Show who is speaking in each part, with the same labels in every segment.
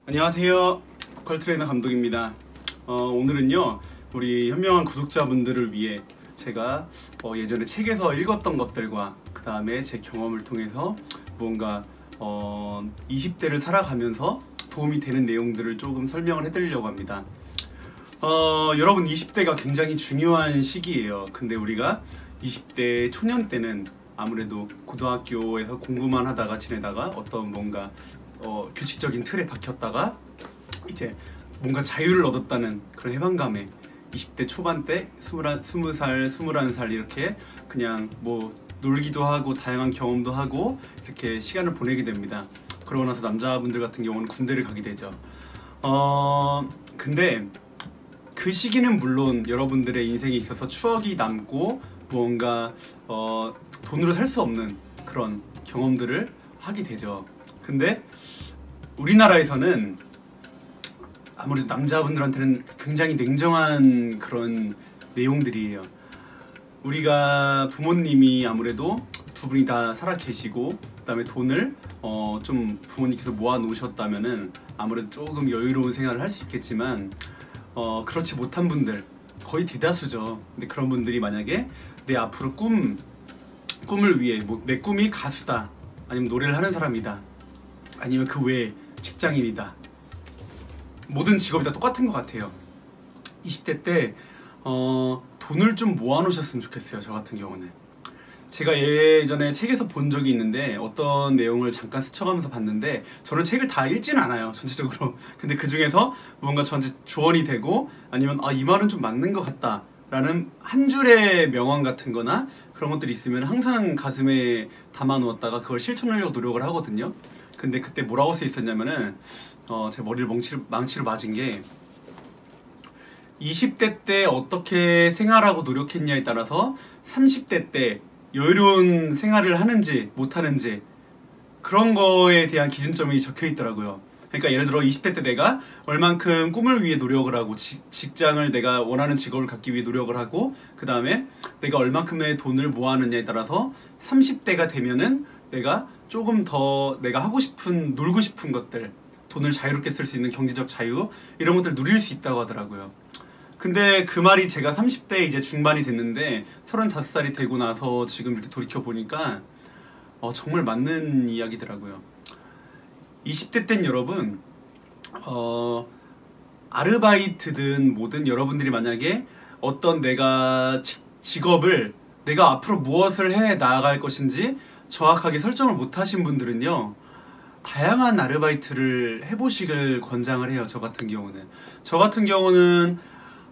Speaker 1: 안녕하세요. 보컬 트레이너 감독입니다. 오늘은요 우리 현명한 구독자분들을 위해 제가 예전에 책에서 읽었던 것들과 그 다음에 제 경험을 통해서 무언가 20대를 살아가면서 도움이 되는 내용들을 조금 설명을 해드리려고 합니다. 여러분 20대가 굉장히 중요한 시기예요. 근데 우리가 20대 초년 때는 아무래도 고등학교에서 공부만 하다가 지내다가 어떤 뭔가 규칙적인 틀에 박혔다가 이제 뭔가 자유를 얻었다는 그런 해방감에 20대 초반 때 20살, 21살 이렇게 그냥 뭐 놀기도 하고 다양한 경험도 하고 이렇게 시간을 보내게 됩니다. 그러고 나서 남자분들 같은 경우는 군대를 가게 되죠. 근데 그 시기는 물론 여러분들의 인생에 있어서 추억이 남고 무언가 돈으로 살 수 없는 그런 경험들을 하게 되죠. 근데 우리나라에서는 아무래도 남자분들한테는 굉장히 냉정한 그런 내용들이에요. 우리가 부모님이 아무래도 두 분이 다 살아 계시고 그 다음에 돈을 좀 부모님께서 모아 놓으셨다면은 아무래도 조금 여유로운 생활을 할 수 있겠지만 그렇지 못한 분들 거의 대다수죠. 근데 그런 분들이 만약에 내 앞으로 꿈을 위해 뭐 내 꿈이 가수다, 아니면 노래를 하는 사람이다, 아니면 그 외에 직장인이다, 모든 직업이 다 똑같은 것 같아요. 20대 때 돈을 좀 모아 놓으셨으면 좋겠어요. 저 같은 경우는 제가 예전에 책에서 본 적이 있는데 어떤 내용을 잠깐 스쳐가면서 봤는데 저는 책을 다 읽지는 않아요 전체적으로. 근데 그 중에서 뭔가 저한테 조언이 되고 아니면 이 말은 좀 맞는 것 같다 라는 한 줄의 명언 같은 거나 그런 것들이 있으면 항상 가슴에 담아 놓았다가 그걸 실천하려고 노력을 하거든요. 근데 그때 뭐라고 써 있었냐면은 제 머리를 망치로 맞은 게 20대 때 어떻게 생활하고 노력했냐에 따라서 30대 때 여유로운 생활을 하는지 못하는지 그런 거에 대한 기준점이 적혀 있더라고요. 그러니까 예를 들어 20대 때 내가 얼만큼 꿈을 위해 노력을 하고 직장을 내가 원하는 직업을 갖기 위해 노력을 하고 그 다음에 내가 얼만큼의 돈을 모아느냐에 따라서 30대가 되면은 내가 조금 더 내가 하고 싶은 놀고 싶은 것들, 돈을 자유롭게 쓸 수 있는 경제적 자유 이런 것들 누릴 수 있다고 하더라고요. 근데 그 말이 제가 30대 이제 중반이 됐는데 35살이 되고 나서 지금 이렇게 돌이켜 보니까 정말 맞는 이야기더라고요. 20대 땐 여러분 아르바이트든 뭐든 여러분들이 만약에 어떤 내가 직업을 내가 앞으로 무엇을 해 나아갈 것인지 정확하게 설정을 못 하신 분들은요 다양한 아르바이트를 해보시길 권장을 해요. 저 같은 경우는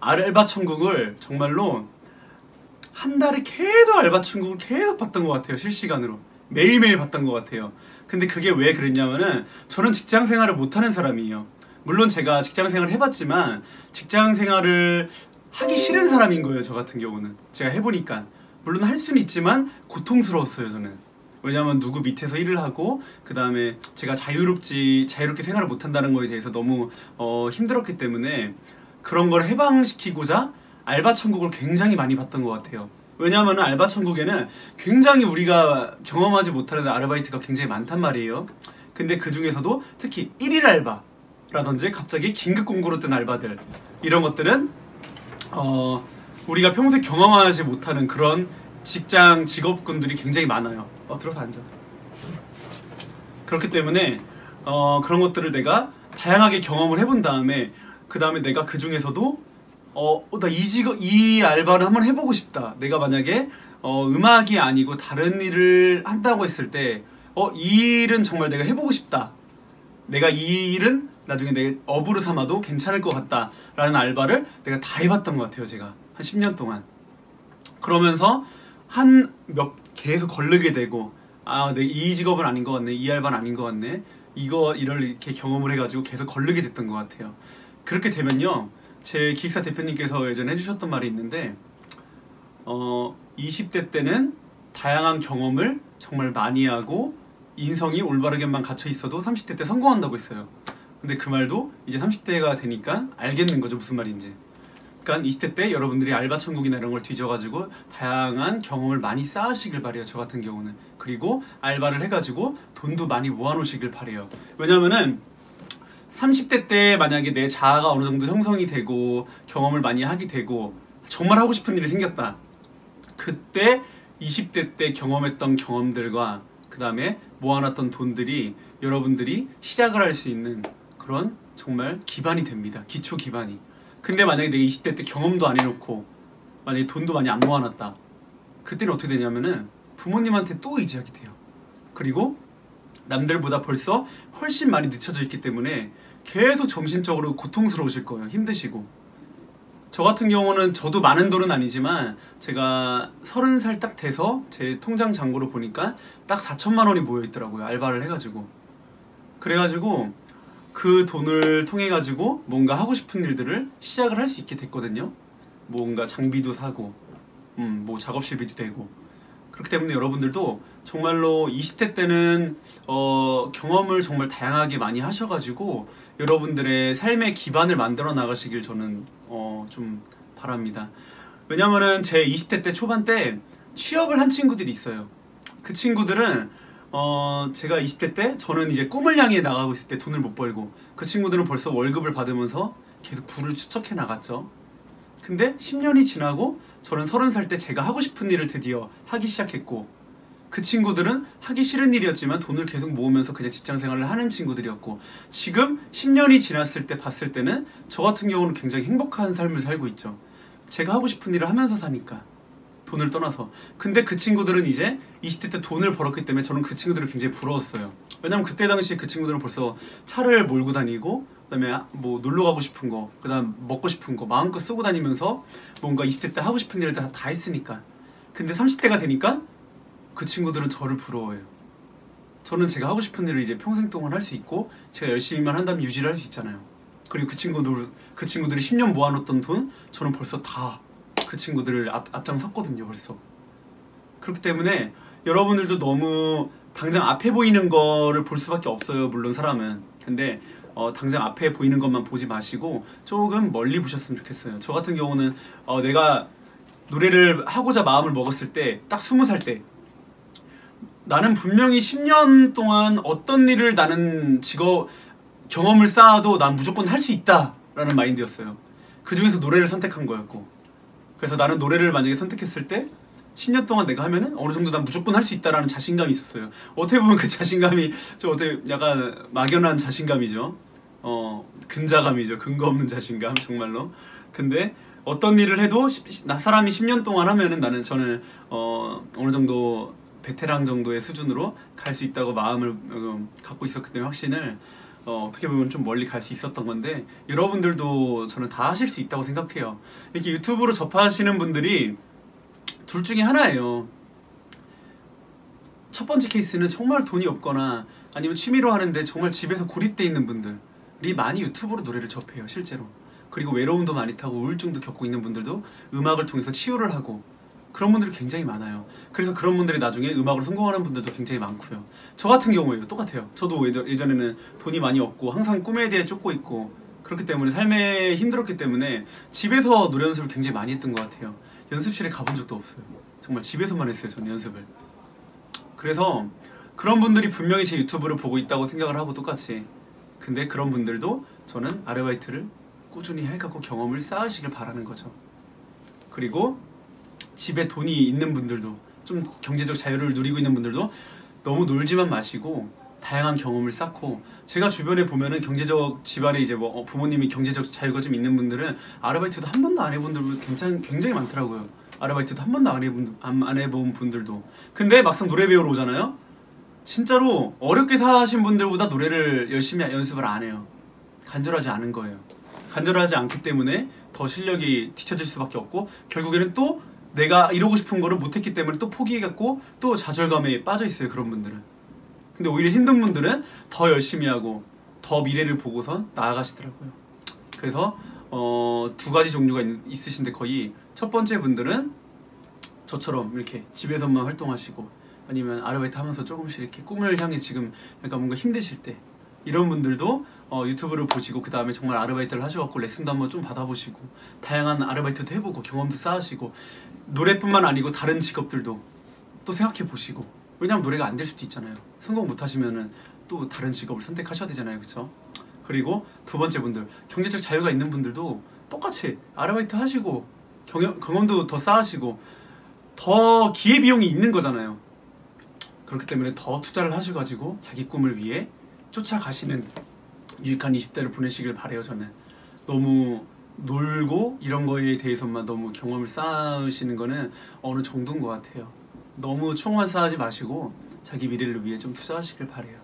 Speaker 1: 알바 천국을 정말로 한 달에 계속 알바 천국을 계속 봤던 것 같아요. 실시간으로 매일매일 봤던 것 같아요. 근데 그게 왜 그랬냐면은 저는 직장 생활을 못하는 사람이에요. 물론 제가 직장 생활을 해봤지만 직장 생활을 하기 싫은 사람인 거예요. 저 같은 경우는 제가 해보니까 물론 할 수는 있지만 고통스러웠어요. 저는 왜냐면 누구 밑에서 일을 하고 그 다음에 제가 자유롭게 생활을 못한다는 거에 대해서 너무 힘들었기 때문에 그런 걸 해방시키고자 알바 천국을 굉장히 많이 봤던 것 같아요. 왜냐하면 알바 천국에는 굉장히 우리가 경험하지 못하는 아르바이트가 굉장히 많단 말이에요. 근데 그 중에서도 특히 1일 알바라든지 갑자기 긴급 공고로 뜬 알바들 이런 것들은 우리가 평소에 경험하지 못하는 그런 직업군들이 굉장히 많아요. 들어서 앉아. 그렇기 때문에 그런 것들을 내가 다양하게 경험을 해본 다음에 그 다음에 내가 그 중에서도 나 이 알바를 한번 해보고 싶다. 내가 만약에 음악이 아니고 다른 일을 한다고 했을 때 이 일은 정말 내가 해보고 싶다. 내가 이 일은 나중에 내 업으로 삼아도 괜찮을 것 같다 라는 알바를 내가 다 해봤던 것 같아요. 제가 한 10년 동안 그러면서 계속 걸르게 되고 내 이 직업은 아닌 것 같네, 이 알바는 아닌 것 같네, 일을 이렇게 경험을 해가지고 계속 걸르게 됐던 것 같아요. 그렇게 되면요 제 기획사 대표님께서 예전에 해주셨던 말이 있는데 20대 때는 다양한 경험을 정말 많이 하고 인성이 올바르게만 갇혀 있어도 30대 때 성공한다고 했어요. 근데 그 말도 이제 30대가 되니까 알겠는 거죠, 무슨 말인지. 그러니까 20대 때 여러분들이 알바 천국이나 이런 걸 뒤져가지고 다양한 경험을 많이 쌓으시길 바래요. 저 같은 경우는. 그리고 알바를 해가지고 돈도 많이 모아놓으시길 바래요. 왜냐면은 30대 때 만약에 내 자아가 어느 정도 형성이 되고 경험을 많이 하게 되고 정말 하고 싶은 일이 생겼다. 그때 20대 때 경험했던 경험들과 그 다음에 모아놨던 돈들이 여러분들이 시작을 할 수 있는 그런 정말 기반이 됩니다. 기초 기반이. 근데 만약에 내가 20대 때 경험도 안 해놓고 만약에 돈도 많이 안 모아놨다. 그때는 어떻게 되냐면은 부모님한테 또 의지하게 돼요. 그리고 남들보다 벌써 훨씬 많이 늦춰져 있기 때문에 계속 정신적으로 고통스러우실 거예요. 힘드시고. 저 같은 경우는 저도 많은 돈은 아니지만 제가 30살 딱 돼서 제 통장 잔고로 보니까 딱 4천만 원이 모여 있더라고요. 알바를 해가지고. 그래가지고 그 돈을 통해 가지고 뭔가 하고 싶은 일들을 시작을 할 수 있게 됐거든요. 뭔가 장비도 사고 뭐 작업실비도 되고. 그렇기 때문에 여러분들도 정말로 20대 때는 경험을 정말 다양하게 많이 하셔가지고 여러분들의 삶의 기반을 만들어 나가시길 저는 좀 바랍니다. 왜냐면은 제 20대 때 초반 때 취업을 한 친구들이 있어요. 그 친구들은 제가 20대 때 저는 이제 꿈을 향해 나가고 있을 때 돈을 못 벌고 그 친구들은 벌써 월급을 받으면서 계속 부를 축적해 나갔죠. 근데 10년이 지나고 저는 30살 때 제가 하고 싶은 일을 드디어 하기 시작했고 그 친구들은 하기 싫은 일이었지만 돈을 계속 모으면서 그냥 직장생활을 하는 친구들이었고 지금 10년이 지났을 때 봤을 때는 저 같은 경우는 굉장히 행복한 삶을 살고 있죠. 제가 하고 싶은 일을 하면서 사니까 돈을 떠나서. 근데 그 친구들은 이제 20대 때 돈을 벌었기 때문에 저는 그 친구들을 굉장히 부러웠어요. 왜냐면 그때 당시에 그 친구들은 벌써 차를 몰고 다니고 그다음에 뭐 놀러 가고 싶은 거, 그다음 먹고 싶은 거 마음껏 쓰고 다니면서 뭔가 20대 때 하고 싶은 일을 다 했으니까. 근데 30대가 되니까 그 친구들은 저를 부러워해요. 저는 제가 하고 싶은 일을 이제 평생 동안 할 수 있고 제가 열심히만 한다면 유지를 할 수 있잖아요. 그리고 그 친구들이 10년 모아놓던 돈 저는 벌써 다 그 친구들을 앞장섰거든요. 벌써. 그렇기 때문에 여러분들도 너무 당장 앞에 보이는 거를 볼 수밖에 없어요. 물론 사람은. 근데 당장 앞에 보이는 것만 보지 마시고 조금 멀리 보셨으면 좋겠어요. 저 같은 경우는 내가 노래를 하고자 마음을 먹었을 때 딱 20살 때 나는 분명히 10년 동안 어떤 일을 나는 경험을 쌓아도 난 무조건 할 수 있다 라는 마인드였어요. 그 중에서 노래를 선택한 거였고 그래서 나는 노래를 만약에 선택했을 때 10년 동안 내가 하면은 어느 정도 난 무조건 할 수 있다라는 자신감이 있었어요. 어떻게 보면 그 자신감이 좀 어떻게 약간 막연한 자신감이죠. 근자감이죠. 근거 없는 자신감 정말로. 근데 어떤 일을 해도 사람이 10년 동안 하면은 저는 어느 정도 베테랑 정도의 수준으로 갈 수 있다고 마음을 갖고 있었기 때문에 확신을 어떻게 보면 좀 멀리 갈 수 있었던 건데 여러분들도 저는 다 하실 수 있다고 생각해요. 이렇게 유튜브로 접하시는 분들이 둘 중에 하나예요. 첫 번째 케이스는 정말 돈이 없거나 아니면 취미로 하는데 정말 집에서 고립돼 있는 분들이 많이 유튜브로 노래를 접해요. 실제로. 그리고 외로움도 많이 타고 우울증도 겪고 있는 분들도 음악을 통해서 치유를 하고 그런 분들이 굉장히 많아요. 그래서 그런 분들이 나중에 음악으로 성공하는 분들도 굉장히 많고요. 저 같은 경우에요. 똑같아요. 저도 예전에는 돈이 많이 없고 항상 꿈에 대해 쫓고 있고 그렇기 때문에 삶에 힘들었기 때문에 집에서 노래 연습을 굉장히 많이 했던 것 같아요. 연습실에 가본 적도 없어요. 정말 집에서만 했어요. 저는 연습을. 그래서 그런 분들이 분명히 제 유튜브를 보고 있다고 생각을 하고 똑같이 근데 그런 분들도 저는 아르바이트를 꾸준히 해갖고 경험을 쌓으시길 바라는 거죠. 그리고 집에 돈이 있는 분들도 좀 경제적 자유를 누리고 있는 분들도 너무 놀지만 마시고 다양한 경험을 쌓고 제가 주변에 보면은 경제적 집안에 이제 뭐 부모님이 경제적 자유가 좀 있는 분들은 아르바이트도 한 번도 안 해본 분들 굉장히 많더라고요. 아르바이트도 한 번도 안 해본 분들도. 근데 막상 노래 배우러 오잖아요. 진짜로 어렵게 사신 분들보다 노래를 열심히 연습을 안 해요. 간절하지 않은 거예요. 간절하지 않기 때문에 더 실력이 뒤처질 수밖에 없고 결국에는 또 내가 이루고 싶은 거를 못했기 때문에 또 포기해갖고 또 좌절감에 빠져 있어요. 그런 분들은. 근데 오히려 힘든 분들은 더 열심히 하고 더 미래를 보고선 나아가시더라고요. 그래서 두 가지 종류가 있으신데 거의 첫 번째 분들은 저처럼 이렇게 집에서만 활동하시고 아니면 아르바이트 하면서 조금씩 이렇게 꿈을 향해 지금 약간 뭔가 힘드실 때 이런 분들도 유튜브를 보시고 그 다음에 정말 아르바이트를 하셔갖고 레슨도 한번 좀 받아보시고 다양한 아르바이트도 해보고 경험도 쌓으시고 노래뿐만 아니고 다른 직업들도 또 생각해 보시고 왜냐면 노래가 안 될 수도 있잖아요. 성공 못 하시면은 또 다른 직업을 선택하셔야 되잖아요. 그쵸? 그리고 두 번째 분들, 경제적 자유가 있는 분들도 똑같이 아르바이트 하시고 경험도 더 쌓으시고 더 기회비용이 있는 거잖아요. 그렇기 때문에 더 투자를 하셔가지고 자기 꿈을 위해 쫓아가시는 유익한 20대를 보내시길 바래요. 저는 너무 놀고 이런 거에 대해서만 너무 경험을 쌓으시는 거는 어느 정도인 것 같아요. 너무 추억만 쌓지 마시고 자기 미래를 위해 좀 투자하시길 바래요.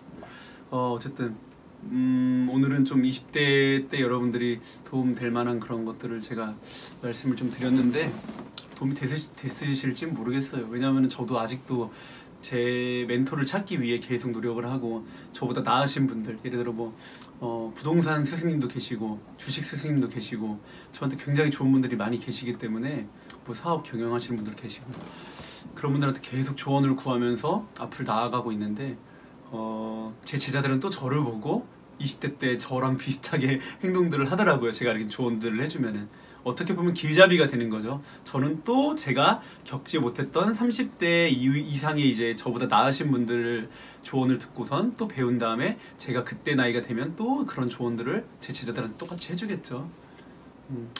Speaker 1: 어쨌든 오늘은 좀 20대 때 여러분들이 도움 될 만한 그런 것들을 제가 말씀을 좀 드렸는데 도움이 됐으실지 모르겠어요. 왜냐하면 저도 아직도 제 멘토를 찾기 위해 계속 노력을 하고 저보다 나으신 분들, 예를 들어 뭐 부동산 스승님도 계시고 주식 스승님도 계시고 저한테 굉장히 좋은 분들이 많이 계시기 때문에 뭐 사업 경영하시는 분들 계시고 그런 분들한테 계속 조언을 구하면서 앞을 나아가고 있는데 제 제자들은 또 저를 보고 20대 때 저랑 비슷하게 행동들을 하더라고요. 제가 이렇게 조언들을 해주면은 어떻게 보면 길잡이가 되는 거죠. 저는 또 제가 겪지 못했던 30대 이상의 이제 저보다 나으신 분들 조언을 듣고선 또 배운 다음에 제가 그때 나이가 되면 또 그런 조언들을 제 제자들한테 똑같이 해주겠죠.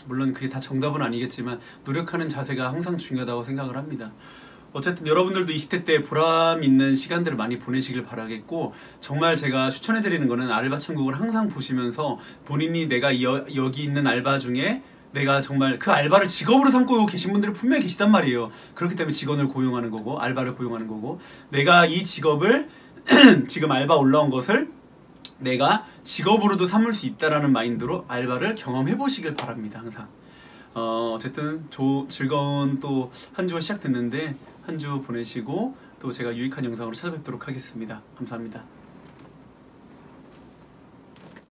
Speaker 1: 물론 그게 다 정답은 아니겠지만 노력하는 자세가 항상 중요하다고 생각을 합니다. 어쨌든 여러분들도 20대 때 보람 있는 시간들을 많이 보내시길 바라겠고 정말 제가 추천해드리는 거는 알바천국을 항상 보시면서 본인이 내가 여기 있는 알바 중에 내가 정말 그 알바를 직업으로 삼고 계신 분들이 분명히 계시단 말이에요. 그렇기 때문에 직원을 고용하는 거고 알바를 고용하는 거고 내가 이 직업을 지금 알바 올라온 것을 내가 직업으로도 삼을 수 있다라는 마인드로 알바를 경험해 보시길 바랍니다. 항상 어쨌든 즐거운 또 한 주가 시작됐는데 한 주 보내시고 또 제가 유익한 영상으로 찾아뵙도록 하겠습니다. 감사합니다.